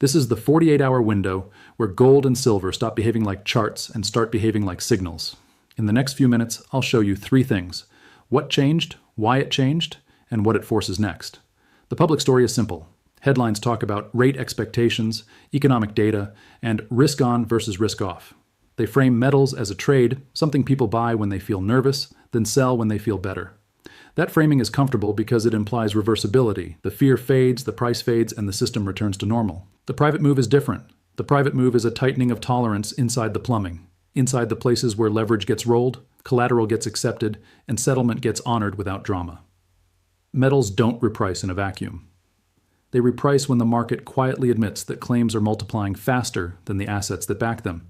This is the 48-hour window where gold and silver stop behaving like charts and start behaving like signals. In the next few minutes, I'll show you three things: what changed, why it changed, and what it forces next. The public story is simple. Headlines talk about rate expectations, economic data, and risk on versus risk off. They frame metals as a trade, something people buy when they feel nervous, then sell when they feel better. That framing is comfortable because it implies reversibility. The fear fades, the price fades, and the system returns to normal. The private move is different. The private move is a tightening of tolerance inside the plumbing, inside the places where leverage gets rolled, collateral gets accepted, and settlement gets honored without drama. Metals don't reprice in a vacuum. They reprice when the market quietly admits that claims are multiplying faster than the assets that back them,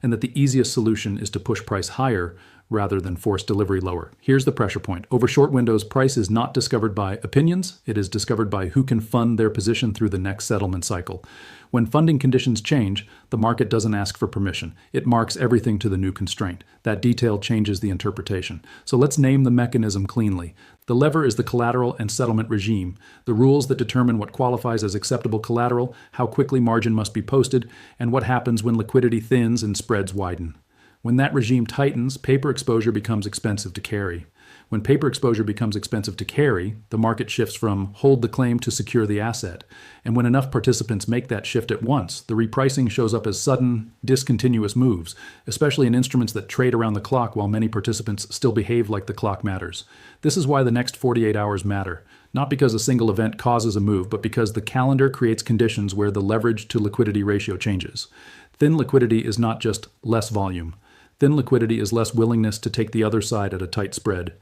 and that the easiest solution is to push price higher rather than force delivery lower. Here's the pressure point. Over short windows, price is not discovered by opinions. It is discovered by who can fund their position through the next settlement cycle. When funding conditions change, the market doesn't ask for permission. It marks everything to the new constraint. That detail changes the interpretation. So let's name the mechanism cleanly. The lever is the collateral and settlement regime, the rules that determine what qualifies as acceptable collateral, how quickly margin must be posted, and what happens when liquidity thins and spreads widen. When that regime tightens, paper exposure becomes expensive to carry. When paper exposure becomes expensive to carry, the market shifts from hold the claim to secure the asset. And when enough participants make that shift at once, the repricing shows up as sudden, discontinuous moves, especially in instruments that trade around the clock while many participants still behave like the clock matters. This is why the next 48 hours matter. Not because a single event causes a move, but because the calendar creates conditions where the leverage to liquidity ratio changes. Thin liquidity is not just less volume. Thin liquidity is less willingness to take the other side at a tight spread.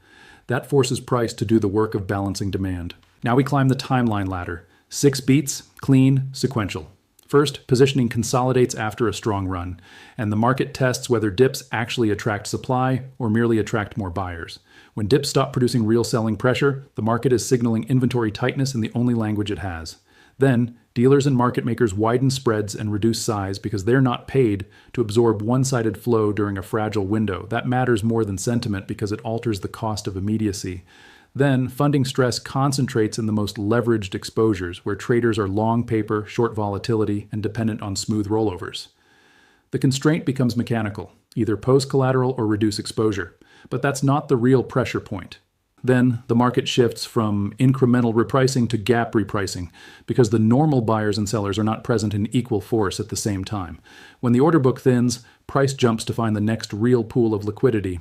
That forces price to do the work of balancing demand. Now we climb the timeline ladder. 6 beats, clean, sequential. First, positioning consolidates after a strong run, and the market tests whether dips actually attract supply or merely attract more buyers. When dips stop producing real selling pressure, the market is signaling inventory tightness in the only language it has. Then, dealers and market makers widen spreads and reduce size because they're not paid to absorb one-sided flow during a fragile window. That matters more than sentiment because it alters the cost of immediacy. Then, funding stress concentrates in the most leveraged exposures, where traders are long paper, short volatility, and dependent on smooth rollovers. The constraint becomes mechanical, either post collateral or reduce exposure. But that's not the real pressure point. Then the market shifts from incremental repricing to gap repricing because the normal buyers and sellers are not present in equal force at the same time. When the order book thins, price jumps to find the next real pool of liquidity.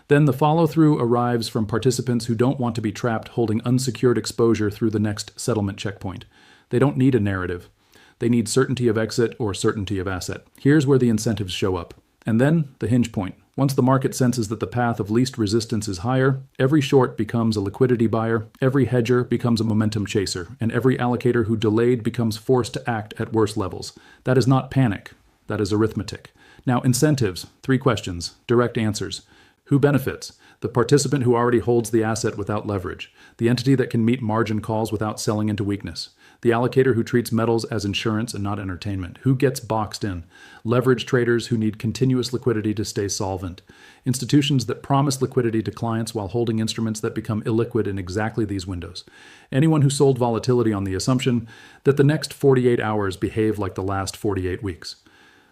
Then the follow-through arrives from participants who don't want to be trapped holding unsecured exposure through the next settlement checkpoint. They don't need a narrative. They need certainty of exit or certainty of asset. Here's where the incentives show up. And then the hinge point. Once the market senses that the path of least resistance is higher, every short becomes a liquidity buyer, every hedger becomes a momentum chaser, and every allocator who delayed becomes forced to act at worse levels. That is not panic. That is arithmetic. Now, incentives. 3 questions. Direct answers. Who benefits? The participant who already holds the asset without leverage. The entity that can meet margin calls without selling into weakness. The allocator who treats metals as insurance and not entertainment. Who gets boxed in? Leverage traders who need continuous liquidity to stay solvent. Institutions that promise liquidity to clients while holding instruments that become illiquid in exactly these windows. Anyone who sold volatility on the assumption that the next 48 hours behave like the last 48 weeks.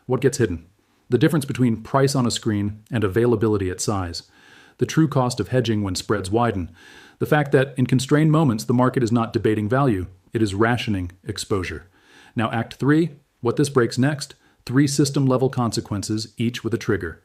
What gets hidden? The difference between price on a screen and availability at size. The true cost of hedging when spreads widen. The fact that in constrained moments, the market is not debating value. It is rationing exposure. Now, Act 3, what this breaks next, 3 system-level consequences, each with a trigger.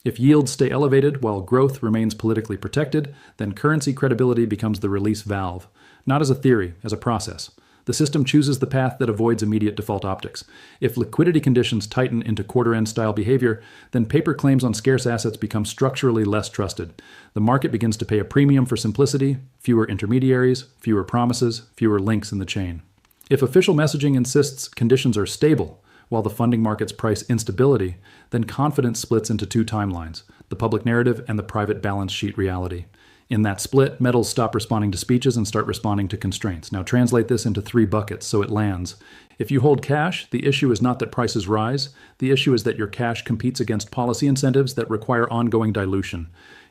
If yields stay elevated while growth remains politically protected, then currency credibility becomes the release valve. Not as a theory, as a process. The system chooses the path that avoids immediate default optics. If liquidity conditions tighten into quarter-end style behavior, then paper claims on scarce assets become structurally less trusted. The market begins to pay a premium for simplicity, fewer intermediaries, fewer promises, fewer links in the chain. If official messaging insists conditions are stable, while the funding markets price instability, then confidence splits into 2 timelines, the public narrative and the private balance sheet reality. In that split, metals stop responding to speeches and start responding to constraints. Now translate this into 3 buckets so it lands. If you hold cash, the issue is not that prices rise. The issue is that your cash competes against policy incentives that require ongoing dilution.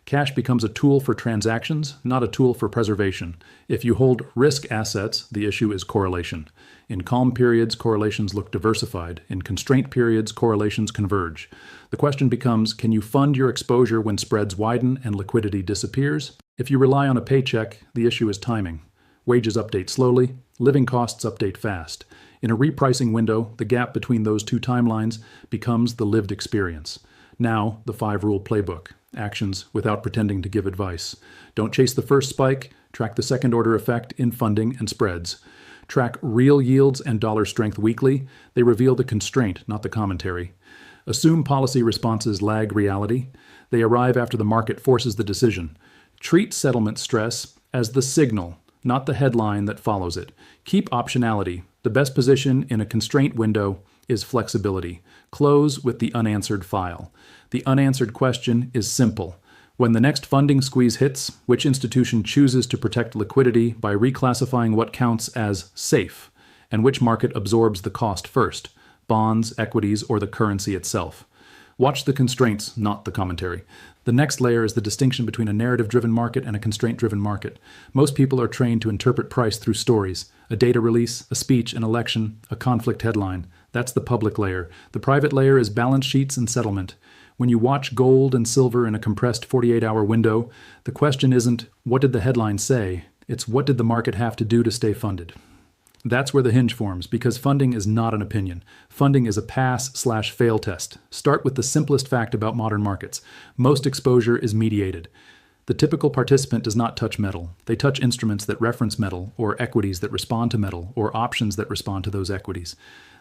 Cash becomes a tool for transactions, not a tool for preservation. If you hold risk assets, the issue is correlation. In calm periods, correlations look diversified. In constraint periods, correlations converge. The question becomes, can you fund your exposure when spreads widen and liquidity disappears? If you rely on a paycheck, the issue is timing. Wages update slowly, living costs update fast. In a repricing window, the gap between those two timelines becomes the lived experience. Now, the 5-rule playbook. Actions without pretending to give advice. Don't chase the first spike. Track the second-order effect in funding and spreads. Track real yields and dollar strength weekly. They reveal the constraint, not the commentary. Assume policy responses lag reality. They arrive after the market forces the decision. Treat settlement stress as the signal, not the headline that follows it. Keep optionality. The best position in a constraint window is flexibility. Close with the unanswered file. The unanswered question is simple. When the next funding squeeze hits, which institution chooses to protect liquidity by reclassifying what counts as safe, and which market absorbs the cost first, bonds, equities, or the currency itself? Watch the constraints, not the commentary. The next layer is the distinction between a narrative-driven market and a constraint-driven market. Most people are trained to interpret price through stories, a data release, a speech, an election, a conflict headline. That's the public layer. The private layer is balance sheets and settlement. When you watch gold and silver in a compressed 48-hour window, the question isn't, what did the headline say? It's, what did the market have to do to stay funded? That's where the hinge forms, because funding is not an opinion. Funding is a pass/fail test. Start with the simplest fact about modern markets. Most exposure is mediated. The typical participant does not touch metal. They touch instruments that reference metal, or equities that respond to metal, or options that respond to those equities.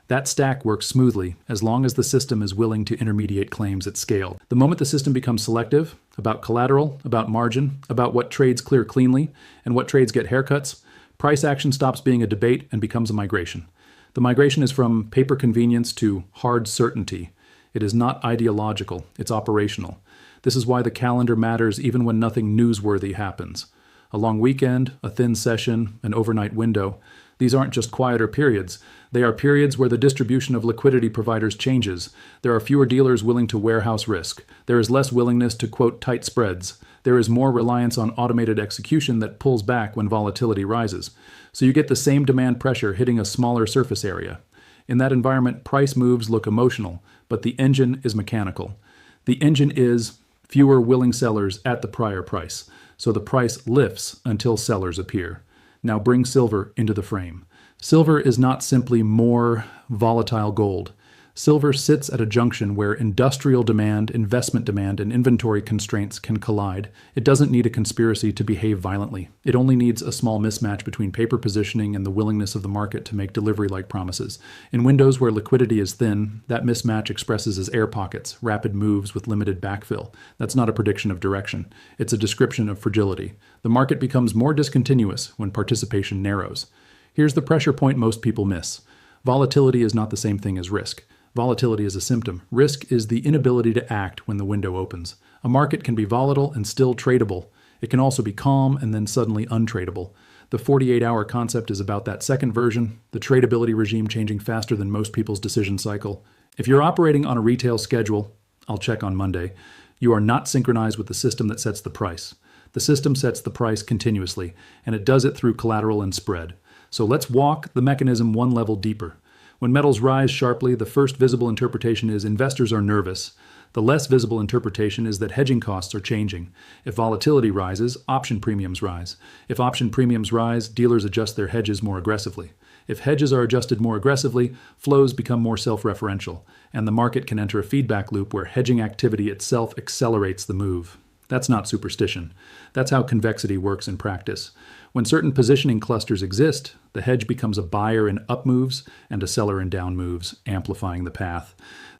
That stack works smoothly as long as the system is willing to intermediate claims at scale. The moment the system becomes selective, about collateral, about margin, about what trades clear cleanly, and what trades get haircuts, price action stops being a debate and becomes a migration. The migration is from paper convenience to hard certainty. It is not ideological, it's operational. This is why the calendar matters even when nothing newsworthy happens. A long weekend, a thin session, an overnight window. These aren't just quieter periods. They are periods where the distribution of liquidity providers changes. There are fewer dealers willing to warehouse risk. There is less willingness to quote tight spreads. There is more reliance on automated execution that pulls back when volatility rises. So you get the same demand pressure hitting a smaller surface area. In that environment, price moves look emotional, but the engine is mechanical. The engine is fewer willing sellers at the prior price. So the price lifts until sellers appear. Now bring silver into the frame. Silver is not simply more volatile gold. Silver sits at a junction where industrial demand, investment demand, and inventory constraints can collide. It doesn't need a conspiracy to behave violently. It only needs a small mismatch between paper positioning and the willingness of the market to make delivery-like promises. In windows where liquidity is thin, that mismatch expresses as air pockets, rapid moves with limited backfill. That's not a prediction of direction. It's a description of fragility. The market becomes more discontinuous when participation narrows. Here's the pressure point most people miss. Volatility is not the same thing as risk. Volatility is a symptom. Risk is the inability to act when the window opens. A market can be volatile and still tradable. It can also be calm and then suddenly untradable. The 48-hour concept is about that second version, the tradability regime changing faster than most people's decision cycle. If you're operating on a retail schedule, I'll check on Monday, you are not synchronized with the system that sets the price. The system sets the price continuously, and it does it through collateral and spread. So let's walk the mechanism one level deeper. When metals rise sharply, the first visible interpretation is investors are nervous. The less visible interpretation is that hedging costs are changing. If volatility rises, option premiums rise. If option premiums rise, dealers adjust their hedges more aggressively. If hedges are adjusted more aggressively, flows become more self-referential, and the market can enter a feedback loop where hedging activity itself accelerates the move. That's not superstition. That's how convexity works in practice. When certain positioning clusters exist, the hedge becomes a buyer in up moves and a seller in down moves, amplifying the path.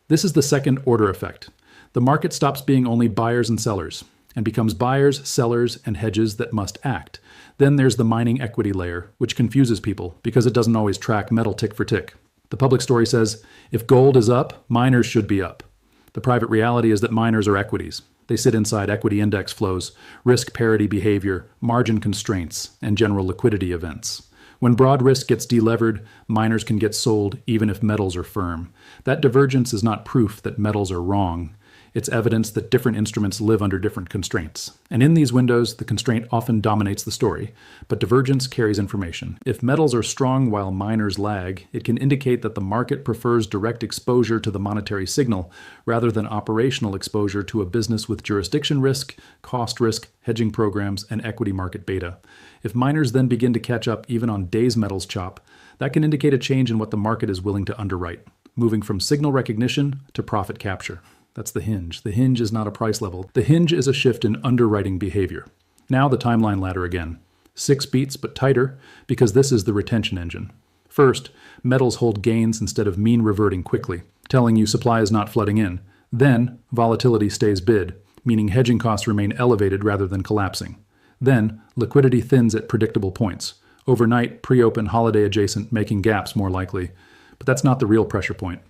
This is the second order effect. The market stops being only buyers and sellers and becomes buyers, sellers, and hedges that must act. Then there's the mining equity layer, which confuses people because it doesn't always track metal tick for tick. The public story says, if gold is up, miners should be up. The private reality is that miners are equities. They sit inside equity index flows, risk parity behavior, margin constraints, and general liquidity events. When broad risk gets delevered, miners can get sold even if metals are firm. That divergence is not proof that metals are wrong. It's evidence that different instruments live under different constraints. And in these windows, the constraint often dominates the story, but divergence carries information. If metals are strong while miners lag, it can indicate that the market prefers direct exposure to the monetary signal rather than operational exposure to a business with jurisdiction risk, cost risk, hedging programs, and equity market beta. If miners then begin to catch up even on days metals chop, that can indicate a change in what the market is willing to underwrite, moving from signal recognition to profit capture. That's the hinge. The hinge is not a price level. The hinge is a shift in underwriting behavior. Now the timeline ladder again. 6 beats, but tighter, because this is the retention engine. First, metals hold gains instead of mean reverting quickly, telling you supply is not flooding in. Then, volatility stays bid, meaning hedging costs remain elevated rather than collapsing. Then, liquidity thins at predictable points. Overnight, pre-open, holiday adjacent, making gaps more likely. But that's not the real pressure point.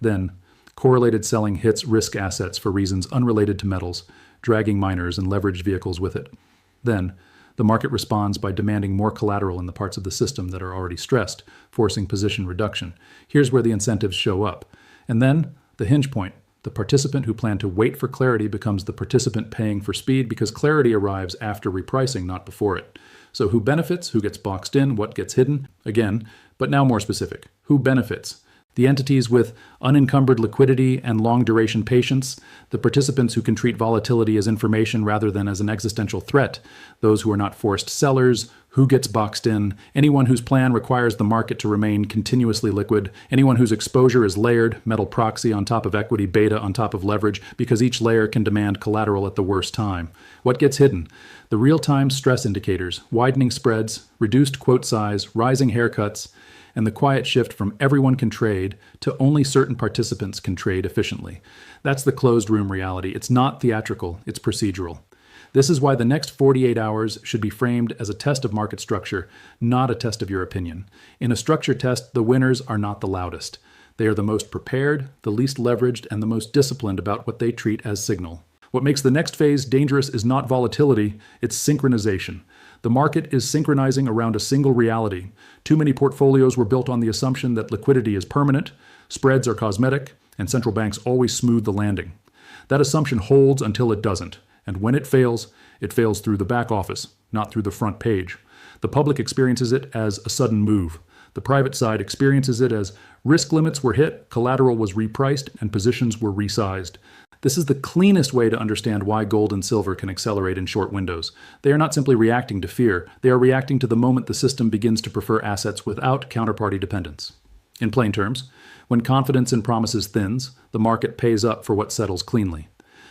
Then, correlated selling hits risk assets for reasons unrelated to metals, dragging miners and leveraged vehicles with it. Then, the market responds by demanding more collateral in the parts of the system that are already stressed, forcing position reduction. Here's where the incentives show up. And then, the hinge point. The participant who planned to wait for clarity becomes the participant paying for speed because clarity arrives after repricing, not before it. So who benefits, who gets boxed in, what gets hidden? Again, but now more specific. Who benefits? The entities with unencumbered liquidity and long-duration patience, the participants who can treat volatility as information rather than as an existential threat, those who are not forced sellers, who gets boxed in, anyone whose plan requires the market to remain continuously liquid, anyone whose exposure is layered, metal proxy on top of equity, beta on top of leverage, because each layer can demand collateral at the worst time. What gets hidden? The real-time stress indicators, widening spreads, reduced quote size, rising haircuts, and the quiet shift from everyone can trade to only certain participants can trade efficiently. That's the closed room reality. It's not theatrical, it's procedural. This is why the next 48 hours should be framed as a test of market structure, not a test of your opinion. In a structure test, the winners are not the loudest. They are the most prepared, the least leveraged, and the most disciplined about what they treat as signal. What makes the next phase dangerous is not volatility, it's synchronization. The market is synchronizing around a single reality. Too many portfolios were built on the assumption that liquidity is permanent, spreads are cosmetic, and central banks always smooth the landing. That assumption holds until it doesn't, and when it fails through the back office, not through the front page. The public experiences it as a sudden move. The private side experiences it as risk limits were hit, collateral was repriced, and positions were resized. This is the cleanest way to understand why gold and silver can accelerate in short windows. They are not simply reacting to fear. They are reacting to the moment the system begins to prefer assets without counterparty dependence. In plain terms, when confidence in promises thins, the market pays up for what settles cleanly.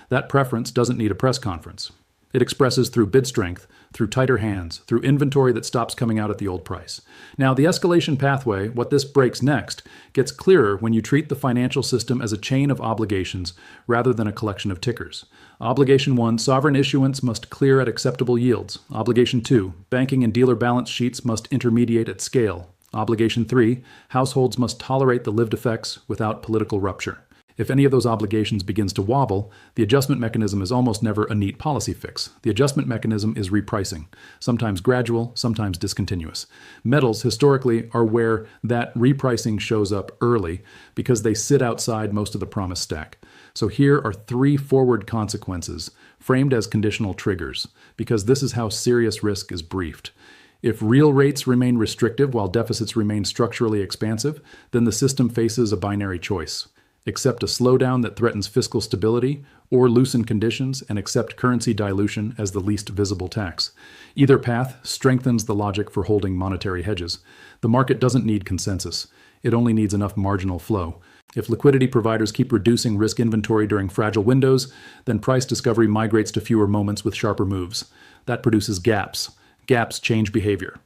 That preference doesn't need a press conference. It expresses through bid strength, through tighter hands, through inventory that stops coming out at the old price. Now, the escalation pathway, what this breaks next, gets clearer when you treat the financial system as a chain of obligations rather than a collection of tickers. Obligation 1, sovereign issuance must clear at acceptable yields. Obligation 2, banking and dealer balance sheets must intermediate at scale. Obligation 3, households must tolerate the lived effects without political rupture. If any of those obligations begins to wobble, the adjustment mechanism is almost never a neat policy fix. The adjustment mechanism is repricing, sometimes gradual, sometimes discontinuous. Metals, historically, are where that repricing shows up early because they sit outside most of the promise stack. So here are 3 forward consequences, framed as conditional triggers, because this is how serious risk is briefed. If real rates remain restrictive while deficits remain structurally expansive, then the system faces a binary choice. Accept a slowdown that threatens fiscal stability, or loosen conditions and accept currency dilution as the least visible tax. Either path strengthens the logic for holding monetary hedges. The market doesn't need consensus. It only needs enough marginal flow. If liquidity providers keep reducing risk inventory during fragile windows, then price discovery migrates to fewer moments with sharper moves. That produces gaps. Gaps change behavior.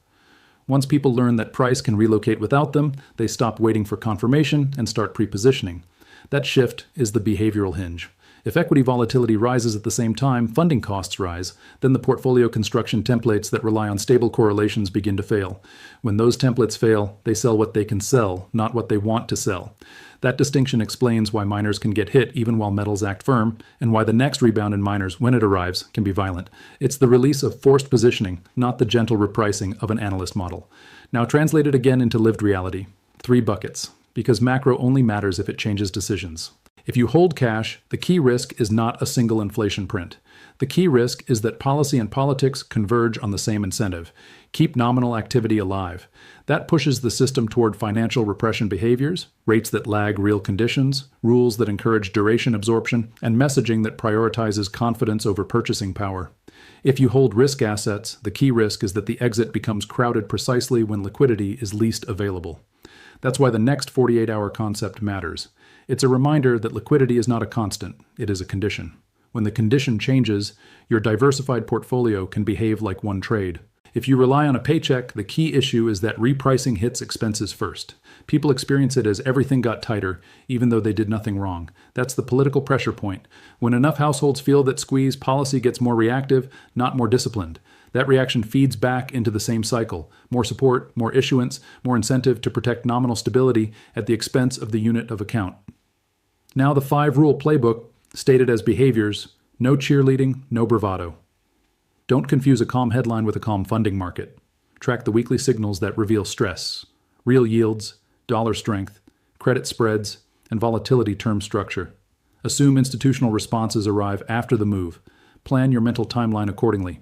Once people learn that price can relocate without them, they stop waiting for confirmation and start pre-positioning. That shift is the behavioral hinge. If equity volatility rises at the same time funding costs rise, then the portfolio construction templates that rely on stable correlations begin to fail. When those templates fail, they sell what they can sell, not what they want to sell. That distinction explains why miners can get hit even while metals act firm, and why the next rebound in miners, when it arrives, can be violent. It's the release of forced positioning, not the gentle repricing of an analyst model. Now translate it again into lived reality. 3 buckets. Because macro only matters if it changes decisions. If you hold cash, the key risk is not a single inflation print. The key risk is that policy and politics converge on the same incentive: keep nominal activity alive. That pushes the system toward financial repression behaviors, rates that lag real conditions, rules that encourage duration absorption, and messaging that prioritizes confidence over purchasing power. If you hold risk assets, the key risk is that the exit becomes crowded precisely when liquidity is least available. That's why the next 48-hour concept matters. It's a reminder that liquidity is not a constant, it is a condition. When the condition changes, your diversified portfolio can behave like one trade. If you rely on a paycheck, the key issue is that repricing hits expenses first. People experience it as everything got tighter, even though they did nothing wrong. That's the political pressure point. When enough households feel that squeeze, policy gets more reactive, not more disciplined. That reaction feeds back into the same cycle: more support, more issuance, more incentive to protect nominal stability at the expense of the unit of account. Now the 5-rule playbook, stated as behaviors: no cheerleading, no bravado. Don't confuse a calm headline with a calm funding market. Track the weekly signals that reveal stress: real yields, dollar strength, credit spreads, and volatility term structure. Assume institutional responses arrive after the move. Plan your mental timeline accordingly.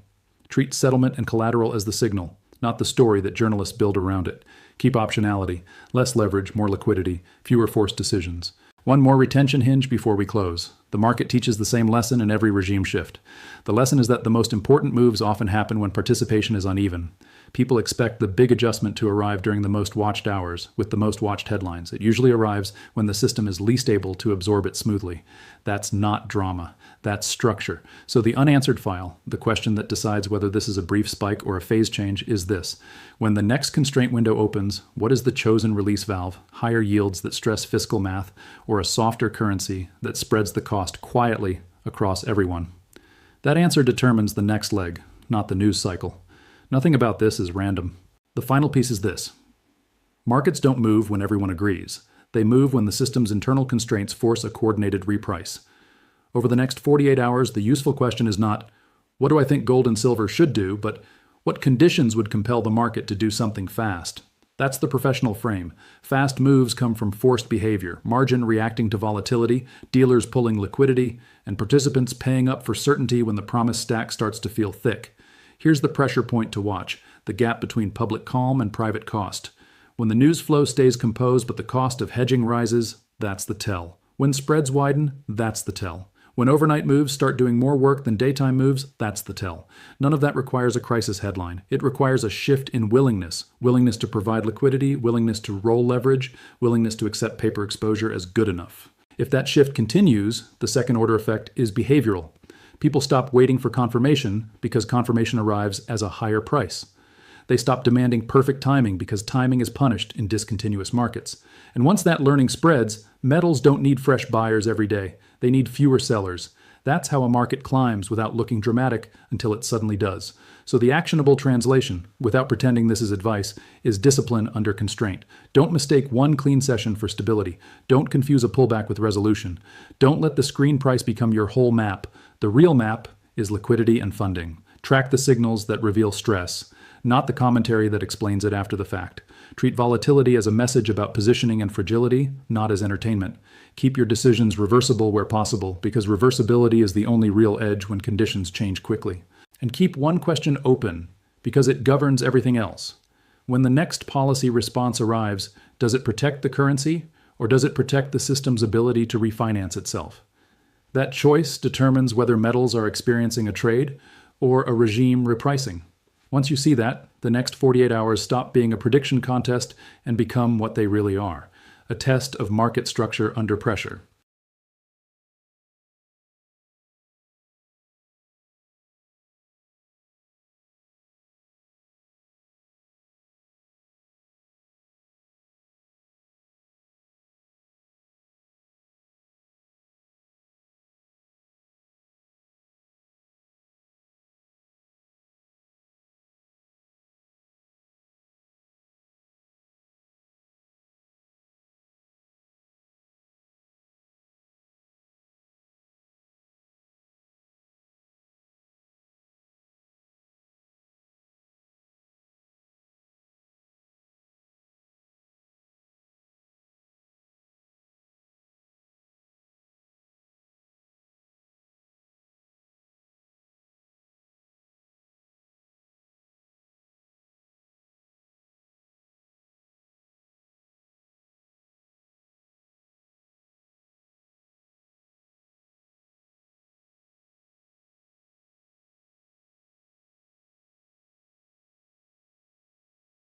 Treat settlement and collateral as the signal, not the story that journalists build around it. Keep optionality: less leverage, more liquidity, fewer forced decisions. One more retention hinge before we close. The market teaches the same lesson in every regime shift. The lesson is that the most important moves often happen when participation is uneven. People expect the big adjustment to arrive during the most watched hours, with the most watched headlines. It usually arrives when the system is least able to absorb it smoothly. That's not drama. That's structure. So the unanswered file, the question that decides whether this is a brief spike or a phase change, is this: when the next constraint window opens, what is the chosen release valve? Higher yields that stress fiscal math, or a softer currency that spreads the cost quietly across everyone? That answer determines the next leg, not the news cycle. Nothing about this is random. The final piece is this: markets don't move when everyone agrees. They move when the system's internal constraints force a coordinated reprice. Over the next 48 hours, the useful question is not, what do I think gold and silver should do, but what conditions would compel the market to do something fast? That's the professional frame. Fast moves come from forced behavior: margin reacting to volatility, dealers pulling liquidity, and participants paying up for certainty when the promise stack starts to feel thick. Here's the pressure point to watch: the gap between public calm and private cost. When the news flow stays composed but the cost of hedging rises, that's the tell. When spreads widen, that's the tell. When overnight moves start doing more work than daytime moves, that's the tell. None of that requires a crisis headline. It requires a shift in willingness. Willingness to provide liquidity, willingness to roll leverage, willingness to accept paper exposure as good enough. If that shift continues, the second order effect is behavioral. People stop waiting for confirmation because confirmation arrives as a higher price. They stop demanding perfect timing because timing is punished in discontinuous markets. And once that learning spreads, metals don't need fresh buyers every day. They need fewer sellers. That's how a market climbs without looking dramatic until it suddenly does. So the actionable translation, without pretending this is advice, is discipline under constraint. Don't mistake one clean session for stability. Don't confuse a pullback with resolution. Don't let the screen price become your whole map. The real map is liquidity and funding. Track the signals that reveal stress, not the commentary that explains it after the fact. Treat volatility as a message about positioning and fragility, not as entertainment. Keep your decisions reversible where possible, because reversibility is the only real edge when conditions change quickly. And keep one question open, because it governs everything else. When the next policy response arrives, does it protect the currency, or does it protect the system's ability to refinance itself? That choice determines whether metals are experiencing a trade or a regime repricing. Once you see that, the next 48 hours stop being a prediction contest and become what they really are: a test of market structure under pressure.